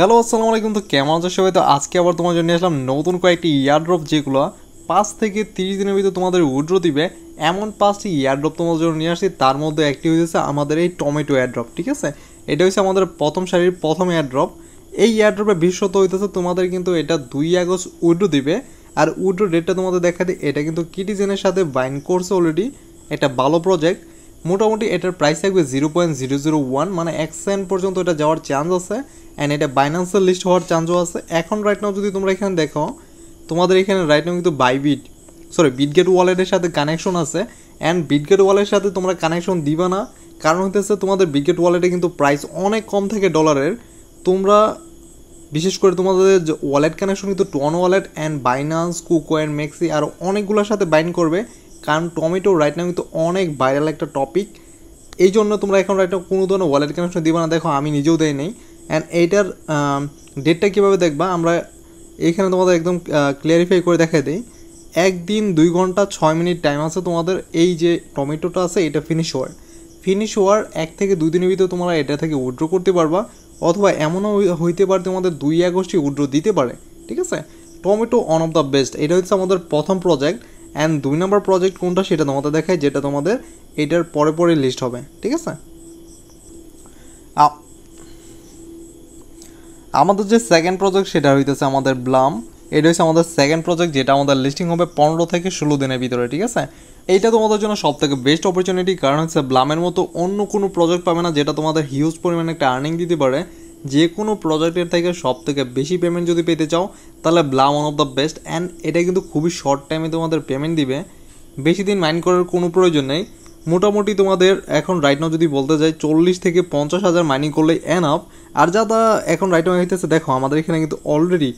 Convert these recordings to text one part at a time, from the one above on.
Hello আসসালামু আলাইকুম। তো কেমন আছো সবাই? তো আজকে আবার তোমার জন্য আসলাম নতুন কয়েকটি ইয়ারড্রপ, যেগুলো 5 থেকে 30 দিনের ভিতরে তোমাদের উইথড্র দিবে এমন 5টি ইয়ারড্রপ তোমাদের জন্য নিয়ে আসছি। তার মধ্যে একটি হয়েছে আমাদের এই টমেটো এয়ারড্রপ। ঠিক আছে, এটা হচ্ছে আমাদের প্রথম সারির প্রথম এয়ারড্রপ। এই এয়ারড্রপে বিশেষত হইতেছে তোমাদের কিন্তু এটা 2 আগস্ট উইথড্র দিবে। আর উইথড্র ডেটটা তোমাদের দেখা দিই, এটা কিন্তু কিটিজেনের সাথে বাইন্ড করছে অলরেডি। এটা ভালো প্রজেক্ট। মোটামুটি এটার প্রাইস থাকবে 0.001, মানে 1 সেন্ট পর্যন্ত এটা যাওয়ার চান্স আছে। অ্যান্ড এটা বাইন্যান্সের লিস্ট হওয়ার চান্সও আছে। এখন রাইট নাও যদি তোমরা এখানে দেখো, তোমাদের এখানে রাইট নাও কিন্তু বিটগেট ওয়ালেটের সাথে কানেকশন আছে। অ্যান্ড বিটগেট ওয়ালেটের সাথে তোমরা কানেকশন দিবা না, কারণ হতেছে তোমাদের বিটগেট ওয়ালেটে কিন্তু প্রাইস অনেক কম থাকে ডলারের। তোমরা বিশেষ করে তোমাদের ওয়ালেট কানেকশন কিন্তু Ton wallet and Binance, KuCoin, MEXC আর অনেকগুলোর সাথে বাইন্ড করবে, কারণ টমেটো রাইট নাও কিন্তু অনেক ভাইরাল একটা টপিক। এই জন্য তোমরা এখন রাইট নাও কোনো ধরনের ওয়ালেট কানেকশন দিবা না। দেখো আমি নিজেও দেই নেই। অ্যান্ড এইটার ডেটটা কীভাবে দেখবা, আমরা এইখানে তোমাদের একদম ক্লিয়ারিফাই করে দেখাই দিই। 1 দিন 2 ঘন্টা 6 মিনিট টাইম আছে তোমাদের এই যে টমেটোটা আছে এটা ফিনিশ হওয়ার 1 থেকে 2 দিনের ভিতরে তোমরা এটা থেকে উইথড্র করতে পারবা, অথবা এমনও হইতে পারে তোমাদের 2 আগস্টই উইথড্র দিতে পারে। ঠিক আছে, tomato one of the best. এটা হচ্ছে আমাদের প্রথম প্রজেক্ট। অ্যান্ড 2 নম্বর প্রজেক্ট কোনটা সেটা তোমাদের দেখায়, যেটা তোমাদের এটার পরে লিস্ট হবে। ঠিক আছে, আমাদের যে সেকেন্ড প্রজেক্ট সেটা হইতেছে আমাদের ব্লাম। এটা হচ্ছে আমাদের সেকেন্ড প্রজেক্ট, যেটা আমাদের লিস্টিং হবে 15 থেকে 16 দিনের ভিতরে। ঠিক আছে, এইটা তোমাদের জন্য সব থেকে বেস্ট অপরচুনিটি, কারণ হচ্ছে ব্লামের মতো অন্য কোনো প্রজেক্ট পাবে না যেটা তোমাদের হিউজ পরিমাণে একটা আর্নিং দিতে পারে। যে কোনো প্রজেক্টের থেকে সব থেকে বেশি পেমেন্ট যদি পেতে চাও, তাহলে Blum one of the best. And এটা কিন্তু খুবই শর্ট টাইমে তোমাদের পেমেন্ট দিবে, বেশি দিন মাইন্ড করার কোনো প্রয়োজন নেই। মোটামুটি তোমাদের এখন রাইট নাও যদি বলতে যাই 40 থেকে 50 হাজার মাইনিং করলেই এনাফ। আর যারা এখন রাইট নাও হইতেছে, দেখো আমাদের এখানে কিন্তু অলরেডি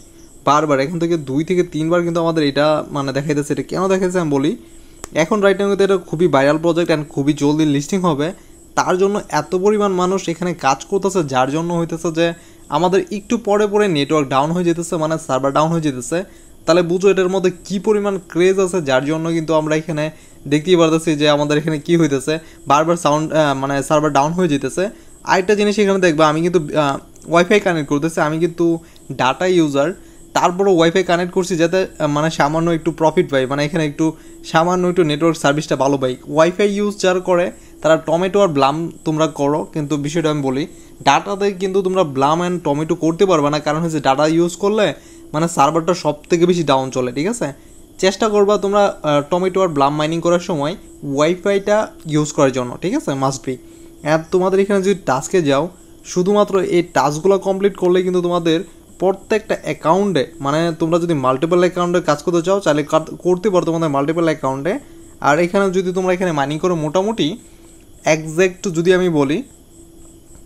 বারবার এখান থেকে 2 থেকে 3 বার কিন্তু আমাদের এটা মানে দেখাইতেছে। এটা কেন দেখাইছে আমি বলি। এখন রাইট নাও কিন্তু এটা খুবই ভাইরাল প্রজেক্ট অ্যান্ড খুবই জলদি লিস্টিং হবে। তার জন্য এত পরিমাণ মানুষ এখানে কাজ করতেছে, যার জন্য হইতেছে যে আমাদের একটু পরে নেটওয়ার্ক ডাউন হয়ে যেতেছে, মানে সার্ভার ডাউন হয়ে যেতেছে। তাহলে বুঝো এটার মধ্যে কী পরিমাণ ক্রেজ আছে, যার জন্য কিন্তু আমরা এখানে দেখতেই পারতেছি যে আমাদের এখানে কী হইতেছে, বারবার মানে সার্ভার ডাউন হয়ে যেতেছে। আরেকটা জিনিস এখানে দেখবা, আমি কিন্তু ওয়াইফাই কানেক্ট করতেছি, আমি কিন্তু ডাটা ইউজার, তারপরও ওয়াইফাই কানেক্ট করছি যাতে মানে সামান্য একটু প্রফিট পাই, মানে এখানে একটু সামান্য একটু নেটওয়ার্ক সার্ভিসটা ভালো পাই। ওয়াইফাই ইউজ যারা করে তারা টমেটো আর ব্লাম তোমরা করো, কিন্তু বিষয়টা আমি বলি, ডাটাতে কিন্তু তোমরা ব্লাম অ্যান্ড টমেটো করতে পারবে না, কারণ হচ্ছে ডাটা ইউজ করলে মানে সার্ভারটা সব থেকে বেশি ডাউন চলে। ঠিক আছে, চেষ্টা করবা তোমরা টমেটো আর ব্লাম মাইনিং করার সময় ওয়াইফাইটা ইউজ করার জন্য। ঠিক আছে, মাস্ট বি। অ্যান্ড তোমাদের এখানে যদি টাস্কে যাও, শুধুমাত্র এই টাস্কগুলো কমপ্লিট করলে কিন্তু তোমাদের প্রত্যেকটা অ্যাকাউন্টে, মানে তোমরা যদি মাল্টিপল অ্যাকাউন্টে কাজ করতে চাও তাহলে করতে পারো তোমাদের মাল্টিপল অ্যাকাউন্টে। আর এখানে যদি তোমরা এখানে মাইনিং করো, মোটামুটি একজ্যাক্ট যদি আমি বলি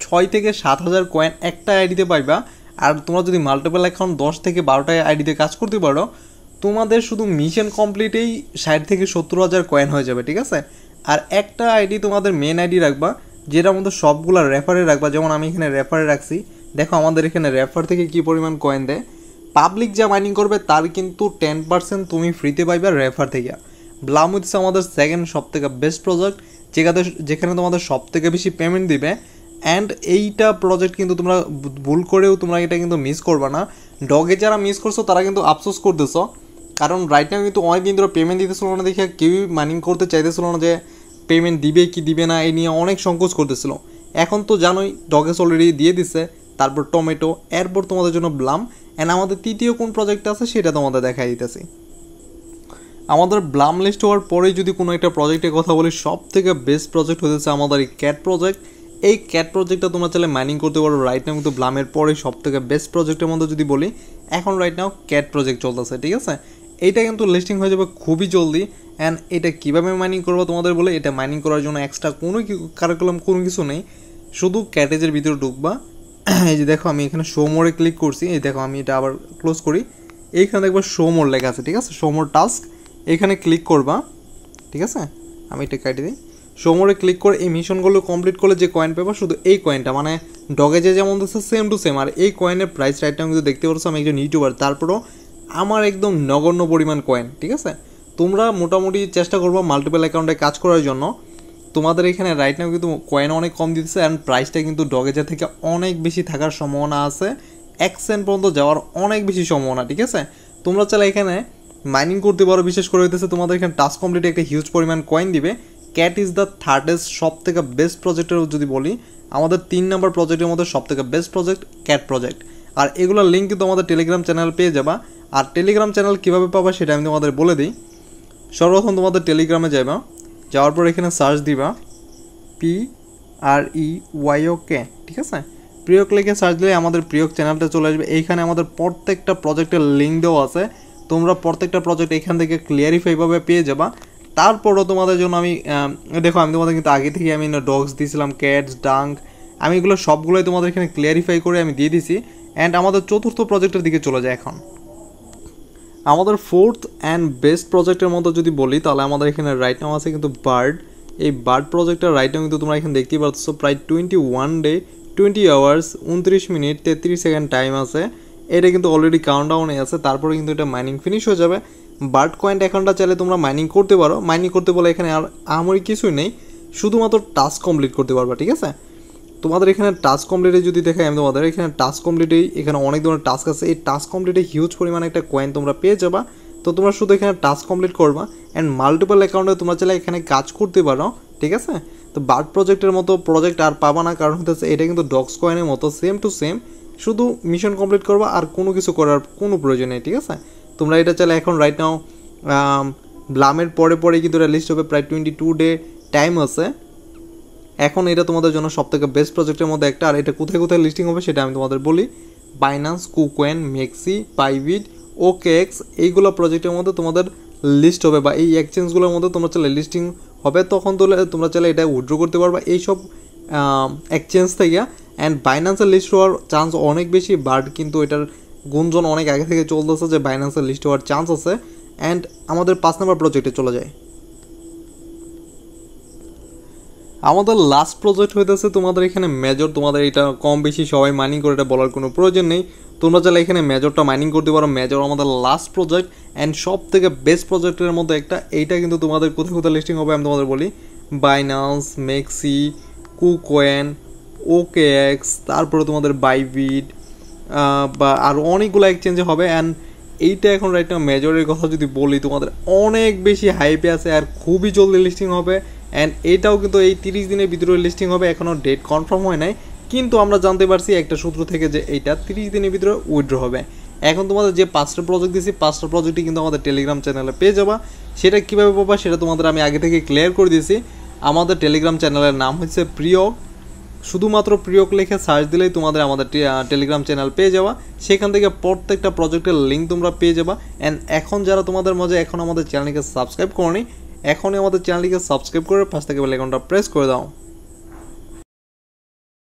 6 থেকে 7 হাজার কয়েন একটা আইডিতে পাইবা। আর তোমরা যদি মাল্টিপল অ্যাকাউন্ট 10 থেকে 12টা আইডিতে কাজ করতে পারো, তোমাদের শুধু মিশন কমপ্লিটেই 60 থেকে 70 হাজার কয়েন হয়ে যাবে। ঠিক আছে, আর একটা আইডি তোমাদের মেন আইডি রাখবা, যেটার মধ্যে সবগুলো রেফারে রাখবা। যেমন আমি এখানে রেফারে রাখছি, দেখো আমাদের এখানে রেফার থেকে কী পরিমাণ কয়েন দেয়। পাবলিক যা মাইনিং করবে তার কিন্তু 10% তুমি ফ্রিতে পাইবা রেফার থেকে। ব্লাম হচ্ছে আমাদের সেকেন্ড সব থেকে বেস্ট প্রজেক্ট, যেখানে তোমাদের সব থেকে বেশি পেমেন্ট দিবে। অ্যান্ড এইটা প্রজেক্ট কিন্তু তোমরা ভুল করেও তোমরা এটা কিন্তু মিস করবা না। ডগে যারা মিস করছো তারা কিন্তু আফসোস করতেছো, কারণ রাইট নাও কিন্তু অনেক দিন ধরে পেমেন্ট দিতেছিল না দেখে কেউই মাইনিং করতে চাইতেছিল না, যে পেমেন্ট দিবে কি দিবে না এই নিয়ে অনেক সংকোচ করতেছিল। এখন তো জানোই ডগেস অলরেডি দিয়ে দিছে, তারপর টমেটো, এরপর তোমাদের জন্য ব্লাম। অ্যান্ড আমাদের তৃতীয় কোন প্রজেক্ট আছে সেটা তোমাদের দেখাই দিতেছি। আমাদের ব্লাম লিস্ট হওয়ার পরেই যদি কোনো একটা প্রজেক্টের কথা বলি, সব থেকে বেস্ট প্রজেক্ট হতেছে আমাদের এই ক্যাট প্রজেক্ট। এই ক্যাট প্রজেক্টটা তোমরা চাইলে মাইনিং করতে পারো। রাইট নাও কিন্তু ব্লামের পরে সব থেকে বেস্ট প্রজেক্টের মধ্যে যদি বলি, এখন রাইট নাও ক্যাট প্রজেক্ট চলতেছে। ঠিক আছে, এইটা কিন্তু লিস্টিং হয়ে যাবে খুবই জলদি। অ্যান্ড এটা কীভাবে মাইনিং করবো তোমাদের বলে, এটা মাইনিং করার জন্য এক্সট্রা কোনো কারিকুলাম কোনো কিছু নেই, শুধু ক্যাটেজের ভিতরে ঢুকবা। এই যে দেখো আমি এখানে শো মোড়ে ক্লিক করছি, এই দেখো আমি এটা আবার ক্লোজ করি, এইখানে দেখবো শো মোড় লেখা আছে। ঠিক আছে, শো মোড় টাস্ক, এখানে ক্লিক করবা। ঠিক আছে, আমি এটা কাটি দিই। শো মোড়ে ক্লিক করে এই মিশনগুলো কমপ্লিট করলে যে কয়েন পাবা, শুধু এই কয়েনটা, মানে ডগে যে যেমন দিচ্ছে সেম টু সেম। আর এই কয়েনের প্রাইস রাইটটা আমি কিন্তু দেখতে পাচ্ছ, আমি একজন ইউটিউবার, তারপরও আমার একদম নগণ্য পরিমাণ কয়েন। ঠিক আছে, তোমরা মোটামুটি চেষ্টা করবো মাল্টিপল অ্যাকাউন্টে কাজ করার জন্য। তোমাদের এখানে রাইট নাও কিন্তু কয়েন অনেক কম দিতেছে, অ্যান্ড প্রাইসটা কিন্তু ডগেজা থেকে অনেক বেশি থাকার সম্ভাবনা আছে, 1 সেন্ট পর্যন্ত যাওয়ার অনেক বেশি সম্ভাবনা, ঠিক আছে। তোমরা চাইলে এখানে মাইনিং করতে পারো, বিশেষ করে হইতেছে তোমাদের এখানে টাস্ক কমপ্লিটে একটা হিউজ পরিমাণ কয়েন দিবে। ক্যাট ইজ দ্য থার্ডেস্ট সব থেকে বেস্ট প্রজেক্টের যদি বলি, আমাদের 3 নম্বর প্রজেক্টের মধ্যে সব থেকে বেস্ট প্রজেক্ট ক্যাট প্রজেক্ট। আর এগুলোর লিঙ্ক কিন্তু আমাদের টেলিগ্রাম চ্যানেল পেয়ে যাবা। আর টেলিগ্রাম চ্যানেল কীভাবে পাবা সেটা আমি তোমাদের বলে দিই। সর্বপ্রথম তোমাদের টেলিগ্রামে যাবা, যাওয়ার পর এখানে সার্চ দিবা PREYOK, ঠিক আছে। প্রিয়ক লিখে সার্চ দিলে আমাদের প্রিয়ক চ্যানেলটা চলে আসবে। এইখানে আমাদের প্রত্যেকটা প্রজেক্টের লিঙ্ক দেওয়া আছে, তোমরা প্রত্যেকটা প্রজেক্ট এখান থেকে ক্লিয়ারিফাইভাবে পেয়ে যাবা। তারপরও তোমাদের জন্য আমি দেখো, আমি তোমাদের কিন্তু আগে থেকে আমি ডগস দিয়েছিলাম, ক্যাটস, ডাঙ্ক, আমি এগুলো সবগুলোই তোমাদের এখানে ক্লিয়ারিফাই করে আমি দিয়ে দিছি। অ্যান্ড আমাদের চতুর্থ প্রজেক্টের দিকে চলে যায়। এখন আমাদের ফোর্থ অ্যান্ড বেস্ট প্রজেক্টের মধ্যে যদি বলি, তাহলে আমাদের এখানে রাইট নাও আছে কিন্তু বার্ড। এই বার্ড প্রজেক্টের রাইট নাও কিন্তু তোমরা এখানে দেখতেই পাচ্ছ, প্রায় 21 day 20 hours 29 minute 33 second time আছে। এটা কিন্তু অলরেডি কাউন্টডাউনে আছে, তারপরে কিন্তু এটা মাইনিং ফিনিশ হয়ে যাবে। বার্ড কয়েন অ্যাকাউন্টটা চাইলে তোমরা মাইনিং করতে পারো। মাইনিং করতে বলে এখানে আর আমারই কিছুই নেই, শুধুমাত্র টাস্ক কমপ্লিট করতে পারবা, ঠিক আছে। তোমাদের এখানে টাস্ক কমপ্লিটে যদি দেখাই আমি তোমাদের এখানে টাস্ক কমপ্লিটেই এখানে অনেক ধরনের টাস্ক আছে। এই টাস্ক কমপ্লিটে হিউজ পরিমাণে একটা কয়েন তোমরা পেয়ে যাবা। তো তোমরা শুধু এখানে টাস্ক কমপ্লিট করবা অ্যান্ড মাল্টিপল অ্যাকাউন্টে তোমরা চাইলে এখানে কাজ করতে পারো, ঠিক আছে। তো বার্ড প্রজেক্টের মতো প্রজেক্ট আর পাবা না, কারণ হচ্ছে এটা কিন্তু ডগস কয়েনের মতো সেম টু সেম, শুধু মিশন কমপ্লিট করবা আর কোনো কিছু করার কোনো প্রয়োজন নেই, ঠিক আছে। তোমরা এটা চাইলে এখন রাইট নাও ব্লামের পরে পরে কিন্তু এটা লিস্ট হবে, প্রায় 22 ডে টাইম আছে। এখন এটা তোমাদের জন্য সবথেকে বেস্ট প্রজেক্টের মধ্যে একটা। আর এটা কোথায় কোথায় লিস্টিং হবে সেটা আমি তোমাদের বলি। বাইন্যান্স, কুকোয়েন, মেক্সি, পাইবিট, OKX এইগুলো প্রজেক্টের মধ্যে তোমাদের লিস্ট হবে, বা এই এক্সচেঞ্জগুলোর মধ্যে তোমরা চাইলে লিস্টিং হবে। তখন তোমরা চাইলে এটা উইথড্র করতে পারবা এইসব এক্সচেঞ্জ থেকে। অ্যান্ড বাইন্যান্সের লিস্ট হওয়ার চান্স অনেক বেশি, বাট কিন্তু এটার গুঞ্জন অনেক আগে থেকে চলতেছে যে বাইন্যান্সের লিস্ট হওয়ার চান্স আছে। অ্যান্ড আমাদের 5 নম্বর প্রজেক্টে চলে যায়। আমাদের লাস্ট প্রজেক্ট হইতেছে তোমাদের এখানে মেজর। তোমাদের এটা কম বেশি সবাই মাইনিং করে, এটা বলার কোনো প্রয়োজন নেই। তোমরা চাইলে এখানে মেজরটা মাইনিং করতে পারো। মেজর আমাদের লাস্ট প্রজেক্ট অ্যান্ড সব থেকে বেস্ট প্রজেক্টের মধ্যে একটা। এইটা কিন্তু তোমাদের কোথায় কোথায় লিস্টিং হবে আমি তোমাদের বলি। বাইন্যান্স, মেক্সি, কুকোয়েন, OKX, তারপরে তোমাদের বাইবিট বা আরও অনেকগুলো এক্সচেঞ্জে হবে। অ্যান্ড এইটা এখন রাইট নাও মেজরের কথা যদি বলি, তোমাদের অনেক বেশি হাইপে আছে আর খুবই জলদি লিস্টিং হবে। অ্যান্ড এটাও কিন্তু এই 30 দিনের ভিতরে লিস্টিং হবে, এখনও ডেট কনফার্ম হয় নাই, কিন্তু আমরা জানতে পারছি একটা সূত্র থেকে যে এইটা 30 দিনের ভিতরে উইথড্র হবে। এখন তোমাদের যে 5টা প্রজেক্ট দিয়েছি, 5টা প্রজেক্টই কিন্তু আমাদের টেলিগ্রাম চ্যানেলে পেয়ে যাবা। সেটা কীভাবে পাবা সেটা তোমাদের আমি আগে থেকে ক্লিয়ার করে দিয়েছি। আমাদের টেলিগ্রাম চ্যানেলের নাম হচ্ছে প্রিয়ক। শুধুমাত্র প্রিয়ক লিখে সার্চ দিলেই তোমাদের আমাদের টেলিগ্রাম চ্যানেল পেয়ে যাওয়া। সেখান থেকে প্রত্যেকটা প্রজেক্টের লিঙ্ক তোমরা পেয়ে যাবা। অ্যান্ড এখন যারা তোমাদের মাঝে এখন আমাদের চ্যানেলকে সাবস্ক্রাইব করনি, এখনই আমাদের চ্যানেলটিকে সাবস্ক্রাইব করে পাশ থেকে বেল আইকনটা প্রেস করে দাও।